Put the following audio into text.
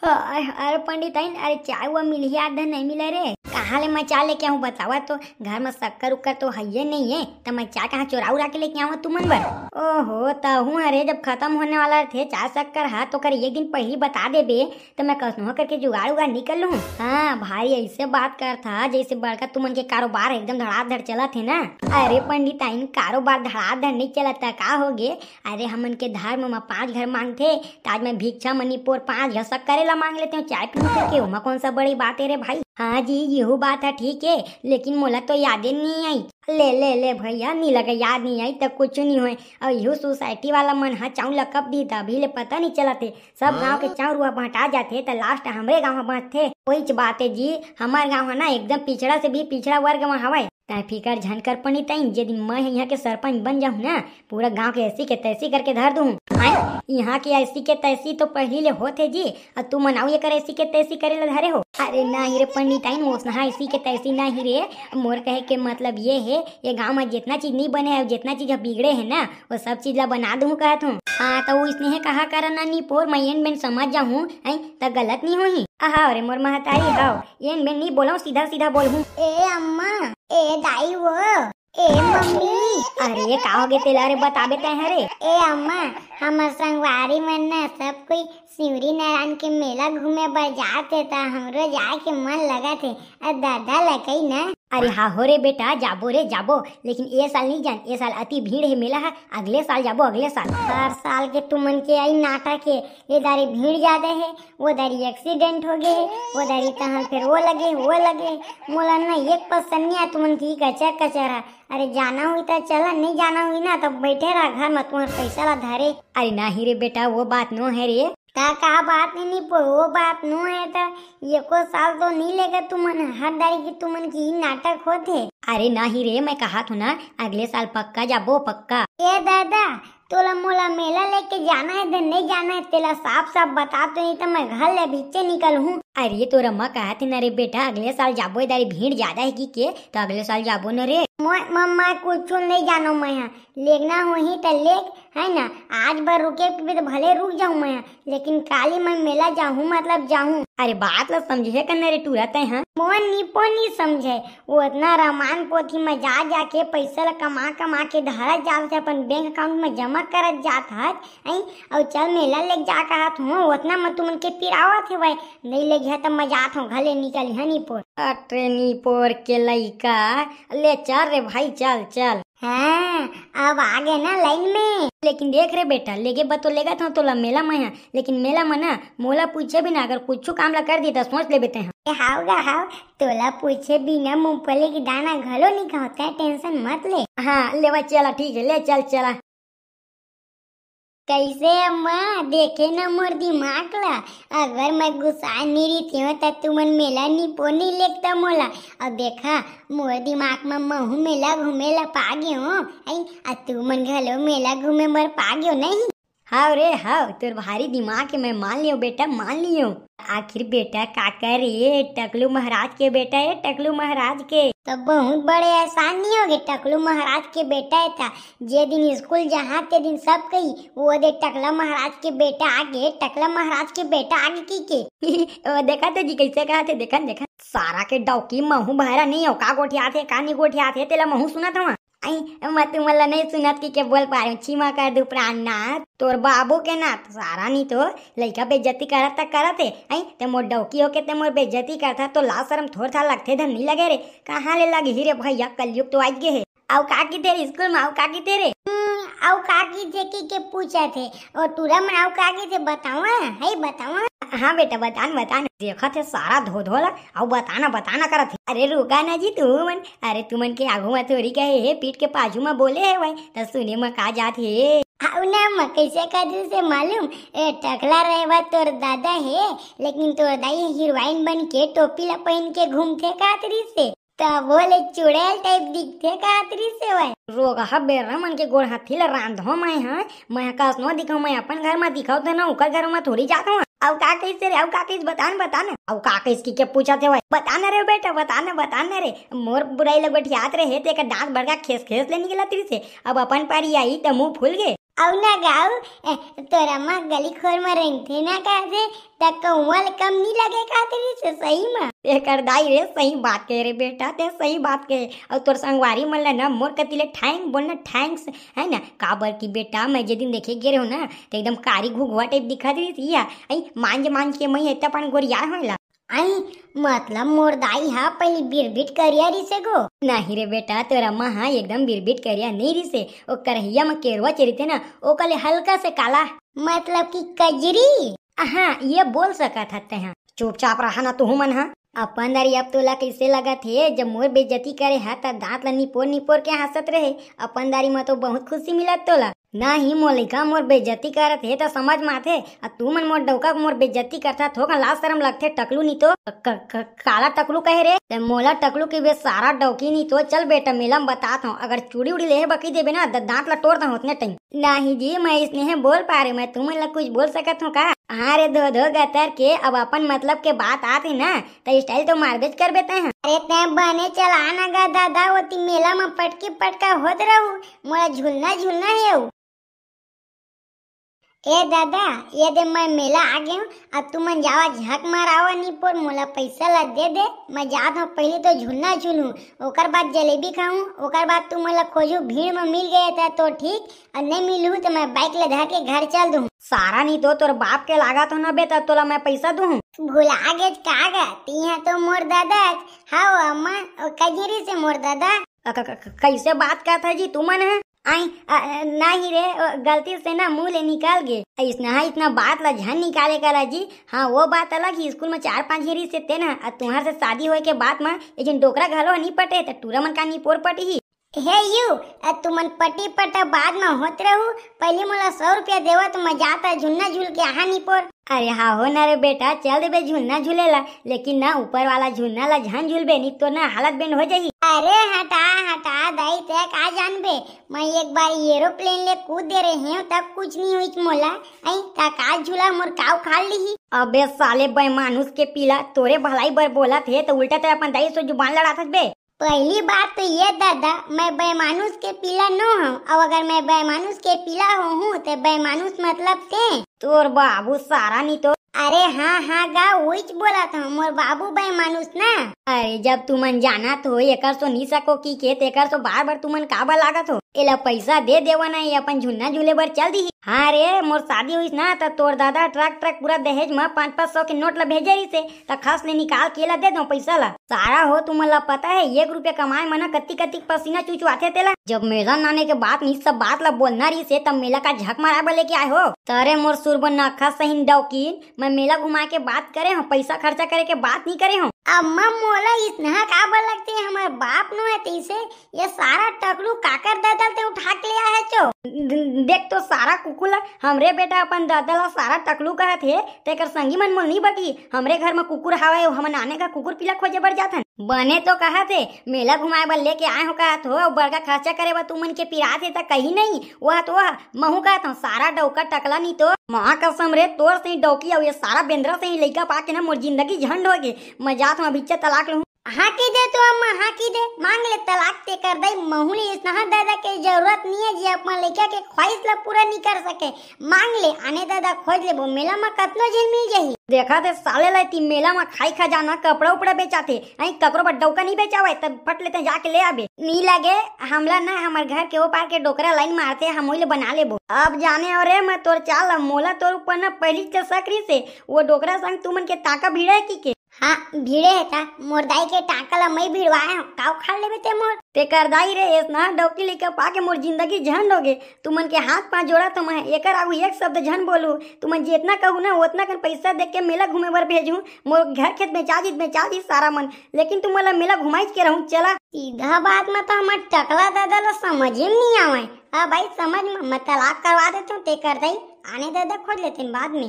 अरे पंडित आइन, अरे चाय वो मिली आधा नहीं मिला रे। कहाँ ले मैं चाय लेके आऊँ बतावा तो? घर में शक्कर उक्कर तो है नहीं है, तो मैं चाय कहाँ चुरा उरा के लेके आऊँ तुमन बर? ओहो तहू अरे जब खत्म होने वाला थे चाय शक्कर हा तो कर एक दिन पहले बता दे बे, तो मैं कसनो करके जुगाड़ उगाड़ निकल लूँ। हाँ भाई ऐसे बात कर था जैसे बड़का तुमन के कारोबार एकदम धड़ाधड़ चला थे ना। अरे पंडित आइन कारोबार धड़ाधड़ नहीं चलता का हो गे? अरे हमन के धर्म में 5 घर मांगते, आज मैं भिक्षा मणिपुर 5 घर शक्कर ला मांग लेते हो चाय पी करके, वहाँ कौन सा बड़ी बात है रे भाई। हाँ जी यही बात है ठीक है, लेकिन मोला तो यादें नहीं आई। ले ले ले भैया नहीं लगा याद नहीं आई तब कुछ नहीं हुए। और यू सोसाइटी वाला मन हाँ चाऊ ला कब दी था अभी ले पता नहीं चला थे। सब गांव के चाऊ रुआ बांटा जाते तो लास्ट हमरे गांव बांटते। वही बात है जी, हमारे गांव है ना एकदम पिछड़ा से भी पिछड़ा वर्ग में हवा। ताई फिकर झनकर पनी ताई जे दिन मैं यहाँ के सरपंच बन जाऊँ ना, पूरा गांव के ऐसी के तैसी करके धर दूँ। यहाँ की ऐसी के तैसी तो पहले ले होते जी, और तू मनाऊ ये कर ऐसी के तैसी करे ला धरे हो। अरे नहीं रे पंडित आइन ओसना ऐसी के तैसी नहीं रे, मोर कहे के मतलब ये है ये गांव में जितना चीज नहीं बने है जितना चीज बिगड़े है ना वो सब चीज ला बना दूँ कहत हूँ। हाँ तो इसने कहा करना नहीं पोर मैं एन बेन समझ जाऊँ तो गलत नहीं हुई। हाँ अरे मोर महतारी हाओ एन बेन नहीं बोला सीधा सीधा बोलूँ। ए अम्मा ए दाई वो ए मम्मी अरे का हो गए तेला रे बताबे ते हरे। ए अम्मा हमर संगवारी मन ना सब कोई शिवरी नारायण के मेला घूमे बर जाते ता हमरो जाए के मन लगा थे। दादा लकई ना। अरे हाँ हो रे बेटा जाबो रे जाबो, लेकिन ये साल नहीं जान, ये साल अति भीड़ है मेला है, अगले साल जाबो अगले साल। हर साल के तुमन के आई नाटक है, ये दारी भीड़ ज्यादा है वो दारी एक्सीडेंट हो गए है वो दारी तहल फिर वो लगे मोला ना एक पसंद नहीं है तुमन की कचर कचर है। अरे जाना हुई तो चला, नहीं जाना हुई ना तब बैठे रहा घर में तुम्हारे पैसा ला धारे। अरे नहीं रे बेटा वो बात नो है रे। का बात नहीं वो बात नो है तो एको साल तो नहीं लेगा तुमन हर दारी की तुमन की नाटक होते। अरे नहीं रे मैं कहा था ना अगले साल पक्का जाबो पक्का। ए दादा तोला मोला मेला लेके जाना है तो नहीं जाना है तेला साफ साफ बता तो नहीं तो मैं घर ले भीचे निकल हूँ। अरे तो रम्मा कहा थे ना रे बेटा अगले साल जाबो दारी भीड़ ज्यादा है की के तो अगले साल जाबो न रे। मम्मा कुछ नहीं जानो मैं यहाँ लेगना हो ही तो लेग है ना, आज बार रुके तो भले रुक जाऊँ मैं यहाँ, लेकिन काली मैं मेला जाऊँ मतलब जाऊँ। अरे बात ला समझे करना रे तू रहते हैं मोहन निपो नहीं समझे वो इतना रामायण पोथी में जा जाके पैसा ला कमा के धरा जाते अपन बैंक अकाउंट में जमा करत जात है और चल मेला ले जा कहत हूँ उतना मैं तुमन के पिरावत है भाई नहीं ले गया तो मैं जात हूँ घले निकल है नीपोर। अरे नीपोर के लइका ले चल रे भाई चल चल। हाँ अब आ गए ना लाइन में, लेकिन देख रे बेटा लेगे बतो लेगा था तो मेला में है, लेकिन मेला में ना मोला पूछे भी ना अगर कुछ काम ला कर दी तो सोच ले बेटे हैं। हाउ तोला पूछे बिना मूंगफली की दाना घलो नहीं खाता है टेंशन मत ले। हाँ लेवा चला ठीक है ले चल चला। कैसे अम्मा देखे न मोर दिमाग ला, अगर मैं गुस्सा नहीं रही थी तो तुमन मेला नहीं पोनी लेता मोला। अब देखा मोर दिमाग में महू मेला घूमे ला पा गए हो तुमन घलो मेला घूमे बर पा गयो नहीं। हाँ रे हाँ तोर भारी दिमाग मैं मान लियो बेटा मान लियो। आखिर बेटा काका रे टकलू महाराज के बेटा है टकलू महाराज के तो बहुत बड़े एहसान नहीं हो गए टकलू महाराज के बेटा था। जे दिन स्कूल जहाँ ते दिन सब कही वो दे टकला महाराज के बेटा आगे टकला महाराज के बेटा आगे की देखा तो जी कैसे कहा थे देखा देखा सारा के डौकी महू बहरा नहीं हो का गोठिया थे का नहीं गोठिया थे तेला महू सुना था मत मला नहीं सुनत की बोल पा रही छिमा कर दू प्राणनाथ तोर बाबू के नाथ सारा नहीं तो लड़का बेइज्जती करत है ते मोर डौकी होके ते मोर बेइज्जती करता तो ला शर्म थोड़ा था लगते धन नहीं लगे रे कहाँ ले लगे ही रे भैया कलयुग तो आज गए है। आओ काकी तेरे स्कूल में आओ काकी तेरे आओ काकी थे के पूछा थे और तुरा में आओ काकी थे बतावा है बतावा। हाँ बेटा बतान देखा थे सारा धो धोला और बताना करत। अरे रुका ना जी तू मन अरे तुमन के आगू में थोड़ी कहे है पीठ के पाजू में बोले है भाई तो सुने में का जात है। हाँ ना मैं कैसे कर से मालूम टकला रहे तोर दादा है लेकिन तोर दाई हीरोइन बन के टोपी ला पहन के घूमते कातरी से तो बोले चुड़ैल टाइप दिखते कातरी से भाई रोगा बेरा मन के गोड़ हाथी ला रांधो मैं कसनो दिखाऊं मैं अपन घर में दिखाओ तो ना उकर घर में थोड़ी जाता हूँ। अब का कैसे रे अब का कैसे बताना अब का कैसे की क्या पूछा थे भाई बताना रे बेटा बताना रे मोर बुराई लग बैठी याद रहे थे का दांत बड़का खेस ले निकला तेरी से अब अपन पारी आई तो मुंह फूल गए अब ना गाऊ तोरा माँ गली खोर में रेंगथे ना कहते त कौवल कम नहीं लगे का तेरी से सही में एकर दाई रे सही बात कह रे बेटा ते सही बात कहे और तोर संगवारी मन ला ना मोर कतिले ठैंक बोलना थैंक्स है ना काबर की बेटा मैं जे दिन देखे गे रहो ना तो एकदम कारी घुघुआ टाइप दिखा रही थी या मांझ के मैं इतना पान गोरिया होला आई मतलब मोर दाई हा पहली बिरबिट करिया रिसे गो नहीं रे बेटा तोरा माँ हा एकदम बिरबिट करिया नहीं रिसे ओ करहिया में केरवा चरिते ना ओ कले हल्का से काला मतलब की कजरी हाँ ये बोल सका था ते चुपचाप रहा ना तू मन हा अपन दारी अब तोला कैसे लगा थे जब मोर बेइज्जती करे हा त दांत ला निपोर निपोर के हंसत रहे अपन दारी में तो बहुत खुशी मिलत तोला ना ही मोलिका मोर बेइज्जती करत हे तो समझ माथे तू मन मोर डौका मोर बेइज्जती करता थोका लाज शरम लगथे टकलू नी तो काला टकलू कहे रे मोला टकलू के बे सारा डौकी नी तो चल बेटा मेला में बताता हूँ अगर चूड़ी उड़ी ले बकी देबे ना दांत ला तोड़ दो उतने टाइम नहीं जी मैं इसने बोल पा रही मैं तुम ला कुछ बोल सकत हूँ का हाँ रे दो गतर के अब अपन मतलब के बात आती ना तो स्टाइल तो मारबेज कर बेते हैं अरे ते बने चला ना गा दादा वो ती मेला में पटका होत रहू मोला झूलना है ए दादा ये दे मैं मेला आ गया हूँ अब तू मन जावा झक मारावा नहीं पर मोला पैसा ला दे मैं जात हूँ पहले तो झूलना झूलूं ओकर बाद जलेबी खाऊं ओकर बाद तू मोला खोजू भीड़ में मिल गया था तो ठीक और नहीं मिलू तो मैं बाइक ले धर के घर चल दूँ सारा नहीं तो तोर बाप के लागा तो ना बेटा तोला मैं पैसा दूँ भुला गे कागा तिहा तो मोर दादा हाँ अम्मा कजरी से मोर दादा कैसे बात करता जी तू मन है आई नहीं रे गलती से ना मुंह ले निकाल गे इतना बात ला झन निकाले करा जी हाँ वो बात अलग ही स्कूल में 4-5 हेरी से ते ना तुम्हार से शादी होए के बाद में ये जन डोकरा घलो नहीं पटे तो टूरा मन का नहीं पोर पटी ही हे यू तुमन पटी पटा बाद में होत रहू पहले मोला 100 रुपया देवा तो मैं जाता झुलना झूल के आहा नहीं पोर अरे हाँ हो ना रे बेटा चल देबे झूलना झूलेला लेकिन ना ऊपर वाला झूलना ला झन झूलबे नहीं तो ना हालत बेंड हो जाही अरे हटा दाई ते का जानबे मैं एक बार एरोप्लेन ले कूद दे रहे हूँ तब कुछ नहीं हुई मोला आई ता का झूला मोर काव खा ली अबे साले बेमानुस के पीला तोरे भलाई बर बोला थे तो उल्टा ते अपन दाई से जुबान लड़ात बे पहली बात तो ये दादा मैं बेमानुस के पीला न हूँ और अगर मैं बेमानुस के पीला हूँ तो बेमानुस मतलब से तोर बाबू सारा नहीं तो अरे हाँ गा वही बोला था मोर बाबू बेमानुस ना अरे जब तुमन जाना तो एकर तो नहीं सको की के तेकर तो बार तुमन काबा लागत हो एला पैसा दे देवा नहीं अपन झुन्ना झूले बर चल दी हाँ रे मोर शादी हुई ना तो तोर दादा ट्रक पूरा दहेज में 500-500 के नोट ला भेजे रही से तो खास ले निकाल के ला दे दो पैसा ला सारा हो तुमला पता है 1 रुपया कमाए मना कत्ती पसीना चुचवाते तेला जब मेला नाने के बाद नहीं सब बात ला बोलना रही से तब मेला का झक मारा लेके आए हो तरे मोर सुरबन नखा सही डौकीन मैं मेला घुमा के बात करे हूँ पैसा खर्चा करे के बात नहीं करे हूँ अम्मा मोला इतना काबर लगते है हमारे बाप नो है तीसे ये सारा टकलू काकर दादल ते उठा के लिया है चो देख तो सारा कुकुला हमरे बेटा अपन दादला सारा टकलू कहा थे तेकर संगी मन मोल नहीं बटी हमरे घर में कुकुर हवाए हम नाने का कुकुर पीला खोजे बर जाथन बने तो कहा थे मेला घुमाए बर लेके आए हो कहा तो बड़का खर्चा करे बा तुमन के पिरा थे तो कहीं नहीं वह तो महू कहा था सारा डौका टकला नहीं तो माँ कसम रे तोर से डौकी और ये सारा बेंद्रा से ही लइका पाके ना मोर जिंदगी झंड हो गई मैं जात हूँ अभी तलाक लूँ हाँ की दे तो अम्मा हाँ की दे मांग ले तलाक ते कर दई महुली इतना दादा के जरूरत नहीं है जी अपना लड़का के ख्वाहिश ला पूरा नहीं कर सके मांग ले आने दादा खोज ले वो मेला में कतनो झेल मिल जाही देखा थे साले लाती मेला में खाई खजाना कपड़ा उपड़ा बेचाते आई ककरो पर डौका नहीं बेचावे तब फट लेते जाके ले आबे नहीं लगे हमला ना हमारे घर के वो पार के डोकरा लाइन मारते हम वही बना ले अब जाने और मैं तोर चाल मोला तोर ऊपर ना पहली सकरी से वो डोकरा संग तुमन के ताका भिड़ा है की के हाँ भीड़े है था मोर दाई के टाकला मैं भिड़वाए हूँ काव खा लेबे ते मोर ते कर दाई रे इतना डौकी लेके पाके मोर जिंदगी झंड हो गए तुमन के हाथ पांव जोड़ा तो मैं एकर आगू एक शब्द झन बोलू तुमन जितना कहू ना उतना कर पैसा देख के मेला घूमे बर भेजू मोर घर खेत बेचा दी सारा मन लेकिन तुम मोला मेला घुमाई के रहूं चला सीधा बात में तो हमार टकला दादा ला समझ में नहीं आवे हाँ भाई समझ में मैं तलाक करवा देता हूँ ते कर दाई आने दादा खोज लेते बाद में